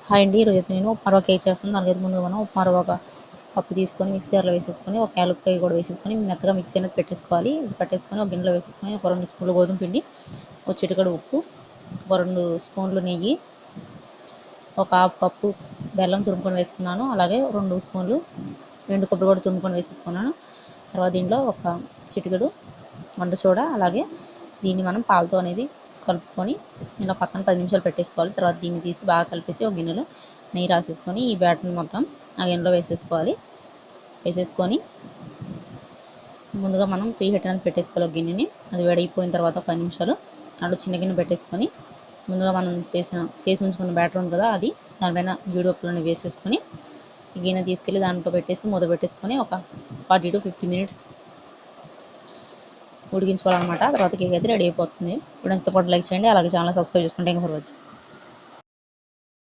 Hi అండి, ఈరోజు నేను ఉప్మా రవ్వ కేక్ చేస్తున్నాను. దానికైతే ముందుగా మనం ఉప్మా రవ్వ ఒక కప్పు తీసుకొని మిక్సీ జార్లో వేసేసుకొని ఒక యాలక్కాయ కూడా వేసేసుకొని మెత్తగా మిక్సీ అనేది పెట్టేసుకోవాలి. పెట్టేసుకొని ఒక గిన్నెలో వేసేసుకొని ఒక 2 స్పూన్లు గోధుమ పిండి, ఒక చిటికెడు ఉప్పు, ఒక 2 స్పూన్లు నెయ్యి, ఒక హాఫ్ కప్పు బెల్లం తురుముకొని వేసుకున్నాను. అలాగే 2 స్పూన్లు ఎండు కొబ్బరి కూడా తురుముకొని వేసేసుకున్నాను. తర్వాత దీంట్లో ఒక చిటికెడు వంట సోడా, అలాగే దీన్ని మనం పాలతో అనేది కలుపుకొని ఇలా పక్కన 10 నిమిషాలు పెట్టేసుకోవాలి. తర్వాత దీన్ని తీసి బాగా కలిపేసి ఒక గిన్నెలో నెయ్యి రాసేసుకొని ఈ బ్యాటర్ని మొత్తం ఆ గిన్నెలో వేసేసుకోవాలి. వేసేసుకొని ముందుగా మనం ప్రీ హీట్ అనేది పెట్టేసుకోవాలి ఒక గిన్నెని. అది వేడైపోయిన తర్వాత 10 నిమిషాలు అందులో చిన్న గిన్నె పెట్టేసుకొని ముందుగా మనం చేసి ఉంచుకున్న బ్యాటర్ ఉంది కదా, అది దానిపైన జీడిపప్పులను వేసేసుకొని ఈ గిన్నె తీసుకెళ్ళి దాంట్లో పెట్టేసి మూత పెట్టేసుకొని ఒక 40 to 50 minutes ఉడికించుకోవాలన్నమాట. తర్వాత కేక్ అయితే రెడీ అయిపోతుంది. వీడియోతో పాటు లైక్ చేయండి, అలాగే ఛానల్ సబ్స్క్రైబ్ చేసుకుంటే ఇంకా ఫర్ వచ్చి